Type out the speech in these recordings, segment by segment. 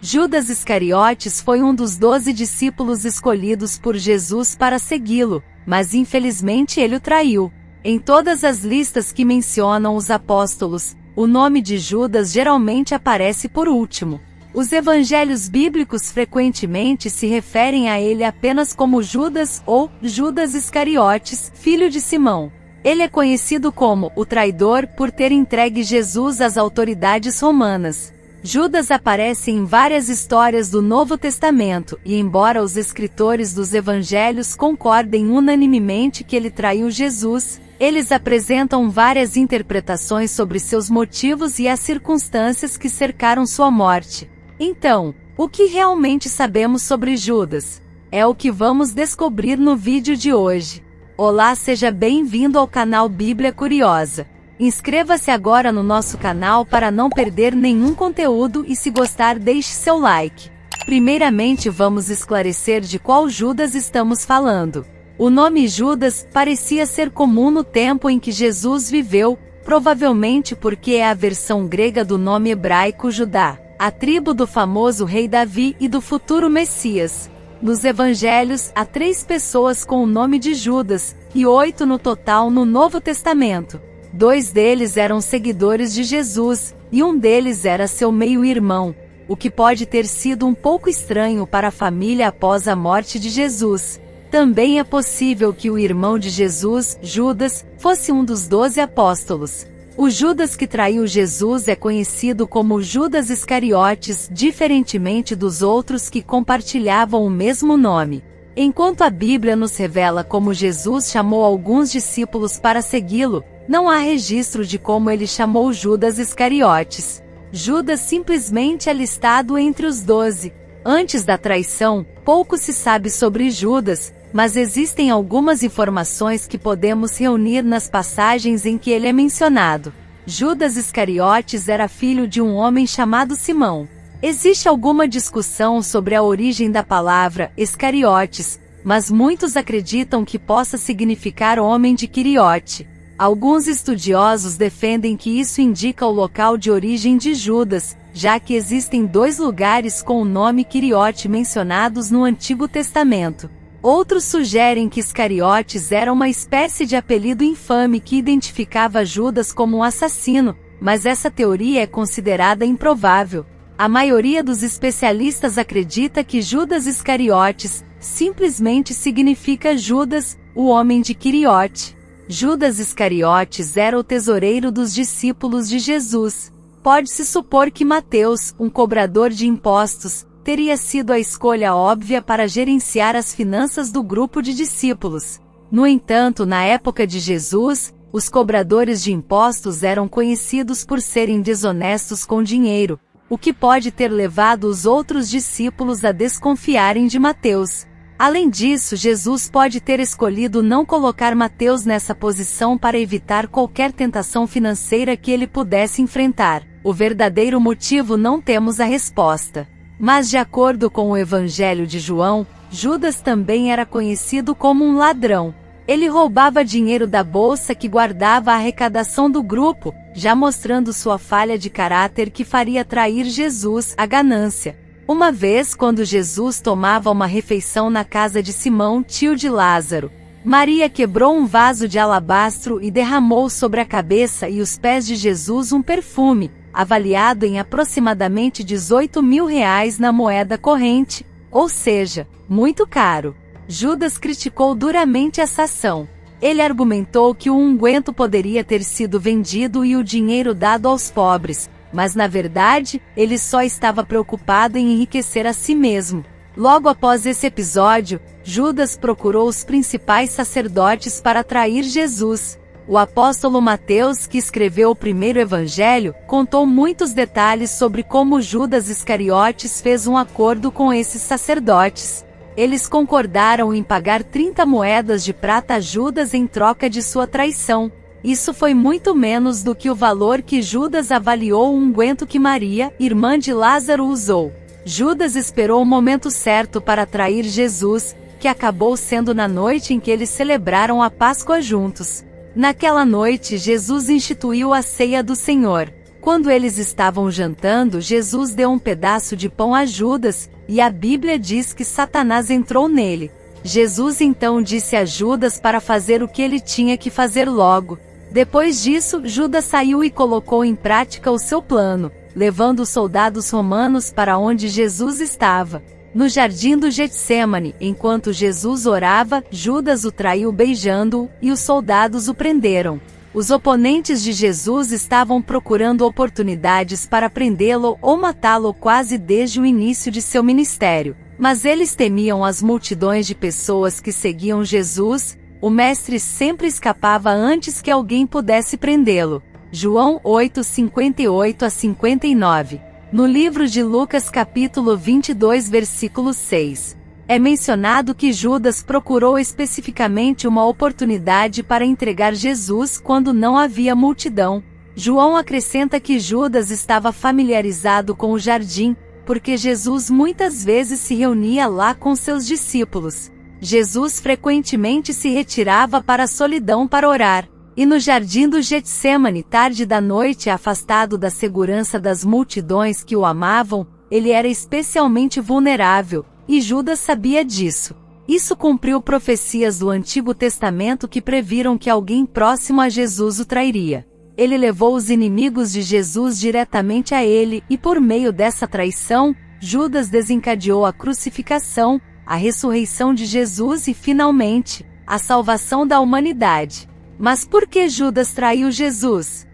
Judas Iscariotes foi um dos 12 discípulos escolhidos por Jesus para segui-lo, mas infelizmente ele o traiu. Em todas as listas que mencionam os apóstolos, o nome de Judas geralmente aparece por último. Os evangelhos bíblicos frequentemente se referem a ele apenas como Judas ou Judas Iscariotes, filho de Simão. Ele é conhecido como o traidor por ter entregue Jesus às autoridades romanas. Judas aparece em várias histórias do Novo Testamento, e embora os escritores dos evangelhos concordem unanimemente que ele traiu Jesus, eles apresentam várias interpretações sobre seus motivos e as circunstâncias que cercaram sua morte. Então, o que realmente sabemos sobre Judas? É o que vamos descobrir no vídeo de hoje. Olá, seja bem-vindo ao canal Bíblia Curiosa. Inscreva-se agora no nosso canal para não perder nenhum conteúdo e se gostar deixe seu like. Primeiramente vamos esclarecer de qual Judas estamos falando. O nome Judas parecia ser comum no tempo em que Jesus viveu, provavelmente porque é a versão grega do nome hebraico Judá, a tribo do famoso rei Davi e do futuro Messias. Nos evangelhos, há 3 pessoas com o nome de Judas, e 8 no total no Novo Testamento. 2 deles eram seguidores de Jesus, e um deles era seu meio-irmão, o que pode ter sido um pouco estranho para a família após a morte de Jesus. Também é possível que o irmão de Jesus, Judas, fosse um dos 12 apóstolos. O Judas que traiu Jesus é conhecido como Judas Iscariotes, diferentemente dos outros que compartilhavam o mesmo nome. Enquanto a Bíblia nos revela como Jesus chamou alguns discípulos para segui-lo, não há registro de como ele chamou Judas Iscariotes. Judas simplesmente é listado entre os 12. Antes da traição, pouco se sabe sobre Judas, mas existem algumas informações que podemos reunir nas passagens em que ele é mencionado. Judas Iscariotes era filho de um homem chamado Simão. Existe alguma discussão sobre a origem da palavra Iscariotes, mas muitos acreditam que possa significar homem de Quiriote. Alguns estudiosos defendem que isso indica o local de origem de Judas, já que existem 2 lugares com o nome Quiriote mencionados no Antigo Testamento. Outros sugerem que Iscariotes era uma espécie de apelido infame que identificava Judas como um assassino, mas essa teoria é considerada improvável. A maioria dos especialistas acredita que Judas Iscariotes simplesmente significa Judas, o homem de Quiriote. Judas Iscariotes era o tesoureiro dos discípulos de Jesus. Pode-se supor que Mateus, um cobrador de impostos, teria sido a escolha óbvia para gerenciar as finanças do grupo de discípulos. No entanto, na época de Jesus, os cobradores de impostos eram conhecidos por serem desonestos com dinheiro, o que pode ter levado os outros discípulos a desconfiarem de Mateus. Além disso, Jesus pode ter escolhido não colocar Mateus nessa posição para evitar qualquer tentação financeira que ele pudesse enfrentar. O verdadeiro motivo não temos a resposta. Mas de acordo com o Evangelho de João, Judas também era conhecido como um ladrão. Ele roubava dinheiro da bolsa que guardava a arrecadação do grupo, já mostrando sua falha de caráter que faria trair Jesus, a ganância. Uma vez, quando Jesus tomava uma refeição na casa de Simão, tio de Lázaro, Maria quebrou um vaso de alabastro e derramou sobre a cabeça e os pés de Jesus um perfume, avaliado em aproximadamente R$18.000 na moeda corrente, ou seja, muito caro. Judas criticou duramente essa ação. Ele argumentou que o unguento poderia ter sido vendido e o dinheiro dado aos pobres, mas na verdade, ele só estava preocupado em enriquecer a si mesmo. Logo após esse episódio, Judas procurou os principais sacerdotes para trair Jesus. O apóstolo Mateus, que escreveu o primeiro evangelho, contou muitos detalhes sobre como Judas Iscariotes fez um acordo com esses sacerdotes. Eles concordaram em pagar 30 moedas de prata a Judas em troca de sua traição. Isso foi muito menos do que o valor que Judas avaliou o unguento que Maria, irmã de Lázaro, usou. Judas esperou o momento certo para trair Jesus, que acabou sendo na noite em que eles celebraram a Páscoa juntos. Naquela noite Jesus instituiu a ceia do Senhor. Quando eles estavam jantando, Jesus deu um pedaço de pão a Judas, e a Bíblia diz que Satanás entrou nele. Jesus então disse a Judas para fazer o que ele tinha que fazer logo. Depois disso, Judas saiu e colocou em prática o seu plano, levando os soldados romanos para onde Jesus estava. No jardim do Getsêmani, enquanto Jesus orava, Judas o traiu beijando-o, e os soldados o prenderam. Os oponentes de Jesus estavam procurando oportunidades para prendê-lo ou matá-lo quase desde o início de seu ministério. Mas eles temiam as multidões de pessoas que seguiam Jesus. O mestre sempre escapava antes que alguém pudesse prendê-lo. João 8:58-59. No livro de Lucas capítulo 22 versículo 6. É mencionado que Judas procurou especificamente uma oportunidade para entregar Jesus quando não havia multidão. João acrescenta que Judas estava familiarizado com o jardim, porque Jesus muitas vezes se reunia lá com seus discípulos. Jesus frequentemente se retirava para a solidão para orar. E no jardim do Getsêmani, tarde da noite, afastado da segurança das multidões que o amavam, ele era especialmente vulnerável. E Judas sabia disso. Isso cumpriu profecias do Antigo Testamento que previram que alguém próximo a Jesus o trairia. Ele levou os inimigos de Jesus diretamente a ele, e por meio dessa traição, Judas desencadeou a crucificação, a ressurreição de Jesus e, finalmente, a salvação da humanidade. Mas por que Judas traiu Jesus?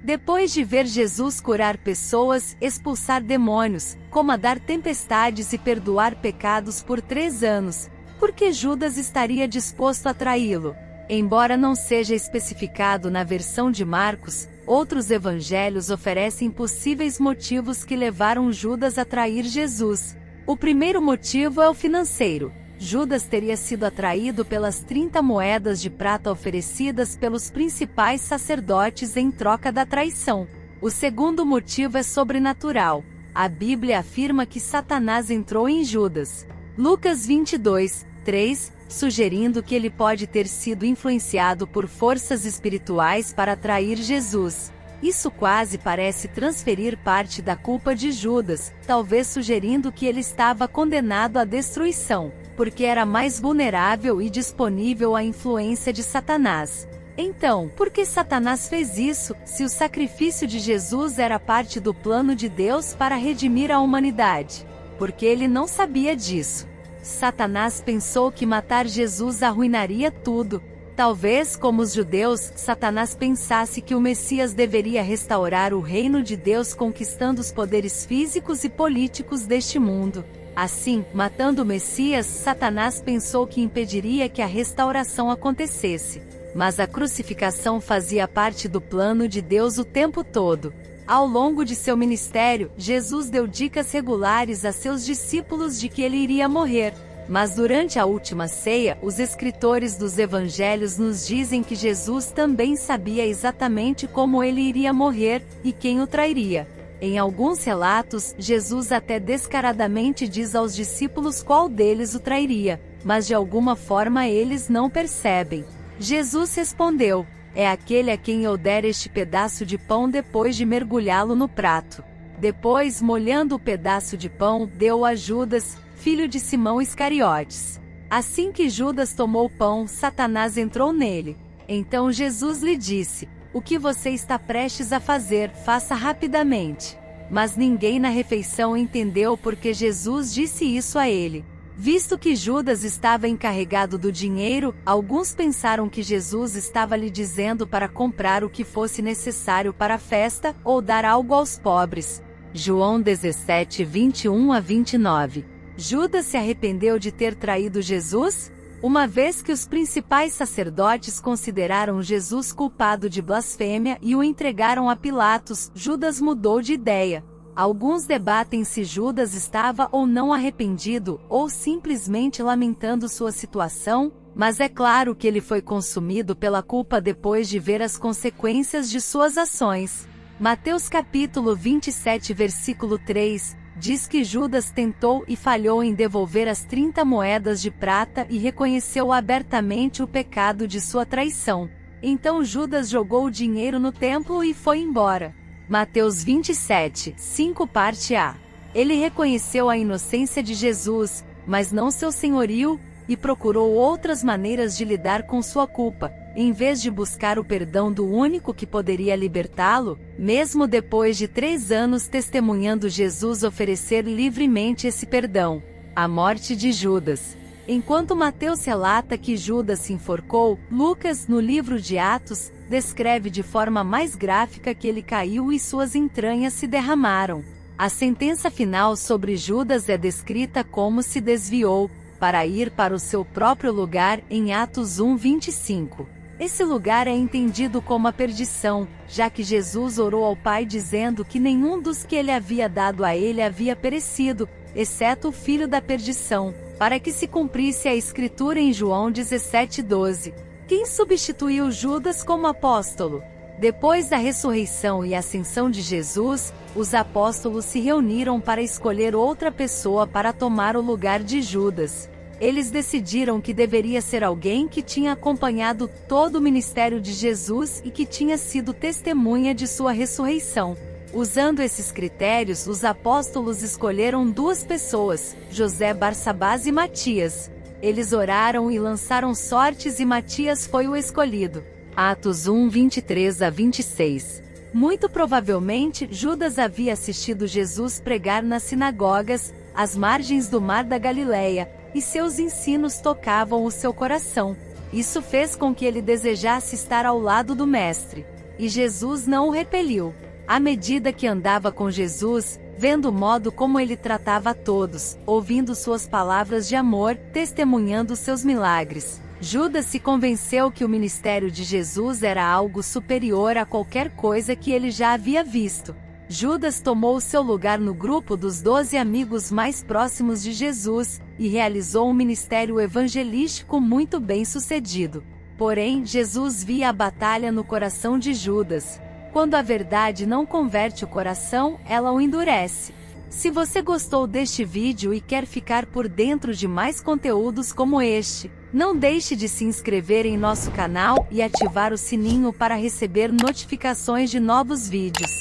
Depois de ver Jesus curar pessoas, expulsar demônios, comandar tempestades e perdoar pecados por 3 anos, por que Judas estaria disposto a traí-lo? Embora não seja especificado na versão de Marcos, outros evangelhos oferecem possíveis motivos que levaram Judas a trair Jesus. O primeiro motivo é o financeiro. Judas teria sido atraído pelas 30 moedas de prata oferecidas pelos principais sacerdotes em troca da traição. O segundo motivo é sobrenatural. A Bíblia afirma que Satanás entrou em Judas. Lucas 22:3, sugerindo que ele pode ter sido influenciado por forças espirituais para atrair Jesus. Isso quase parece transferir parte da culpa de Judas, talvez sugerindo que ele estava condenado à destruição, porque era mais vulnerável e disponível à influência de Satanás. Então, por que Satanás fez isso, se o sacrifício de Jesus era parte do plano de Deus para redimir a humanidade? Porque ele não sabia disso. Satanás pensou que matar Jesus arruinaria tudo. Talvez, como os judeus, Satanás pensasse que o Messias deveria restaurar o reino de Deus conquistando os poderes físicos e políticos deste mundo. Assim, matando o Messias, Satanás pensou que impediria que a restauração acontecesse. Mas a crucificação fazia parte do plano de Deus o tempo todo. Ao longo de seu ministério, Jesus deu dicas regulares a seus discípulos de que ele iria morrer. Mas durante a última ceia, os escritores dos evangelhos nos dizem que Jesus também sabia exatamente como ele iria morrer, e quem o trairia. Em alguns relatos, Jesus até descaradamente diz aos discípulos qual deles o trairia, mas de alguma forma eles não percebem. Jesus respondeu: "É aquele a quem eu der este pedaço de pão depois de mergulhá-lo no prato." Depois, molhando o pedaço de pão, deu a Judas, filho de Simão Iscariotes. Assim que Judas tomou o pão, Satanás entrou nele. Então Jesus lhe disse: "O que você está prestes a fazer, faça rapidamente." Mas ninguém na refeição entendeu porque Jesus disse isso a ele. Visto que Judas estava encarregado do dinheiro, alguns pensaram que Jesus estava lhe dizendo para comprar o que fosse necessário para a festa, ou dar algo aos pobres. João 17:21-29. Judas se arrependeu de ter traído Jesus? Uma vez que os principais sacerdotes consideraram Jesus culpado de blasfêmia e o entregaram a Pilatos, Judas mudou de ideia. Alguns debatem se Judas estava ou não arrependido, ou simplesmente lamentando sua situação, mas é claro que ele foi consumido pela culpa depois de ver as consequências de suas ações. Mateus capítulo 27 versículo 3, diz que Judas tentou e falhou em devolver as 30 moedas de prata e reconheceu abertamente o pecado de sua traição. Então Judas jogou o dinheiro no templo e foi embora. Mateus 27, 5 parte A. Ele reconheceu a inocência de Jesus, mas não seu senhorio, e procurou outras maneiras de lidar com sua culpa, em vez de buscar o perdão do único que poderia libertá-lo, mesmo depois de 3 anos testemunhando Jesus oferecer livremente esse perdão. A morte de Judas. Enquanto Mateus relata que Judas se enforcou, Lucas, no livro de Atos, descreve de forma mais gráfica que ele caiu e suas entranhas se derramaram. A sentença final sobre Judas é descrita como se desviou, para ir para o seu próprio lugar, em Atos 1:25. Esse lugar é entendido como a perdição, já que Jesus orou ao Pai dizendo que nenhum dos que ele havia dado a ele havia perecido, exceto o filho da perdição, para que se cumprisse a escritura em João 17:12. Quem substituiu Judas como apóstolo? Depois da ressurreição e ascensão de Jesus, os apóstolos se reuniram para escolher outra pessoa para tomar o lugar de Judas. Eles decidiram que deveria ser alguém que tinha acompanhado todo o ministério de Jesus e que tinha sido testemunha de sua ressurreição. Usando esses critérios, os apóstolos escolheram 2 pessoas, José Barsabás e Matias. Eles oraram e lançaram sortes e Matias foi o escolhido. Atos 1:23-26. Muito provavelmente, Judas havia assistido Jesus pregar nas sinagogas, às margens do Mar da Galileia, e seus ensinos tocavam o seu coração. Isso fez com que ele desejasse estar ao lado do Mestre. E Jesus não o repeliu. À medida que andava com Jesus, vendo o modo como ele tratava a todos, ouvindo suas palavras de amor, testemunhando seus milagres, Judas se convenceu que o ministério de Jesus era algo superior a qualquer coisa que ele já havia visto. Judas tomou seu lugar no grupo dos 12 amigos mais próximos de Jesus, e realizou um ministério evangelístico muito bem sucedido. Porém, Jesus via a batalha no coração de Judas. Quando a verdade não converte o coração, ela o endurece. Se você gostou deste vídeo e quer ficar por dentro de mais conteúdos como este, não deixe de se inscrever em nosso canal e ativar o sininho para receber notificações de novos vídeos.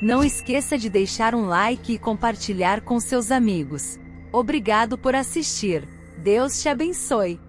Não esqueça de deixar um like e compartilhar com seus amigos. Obrigado por assistir. Deus te abençoe.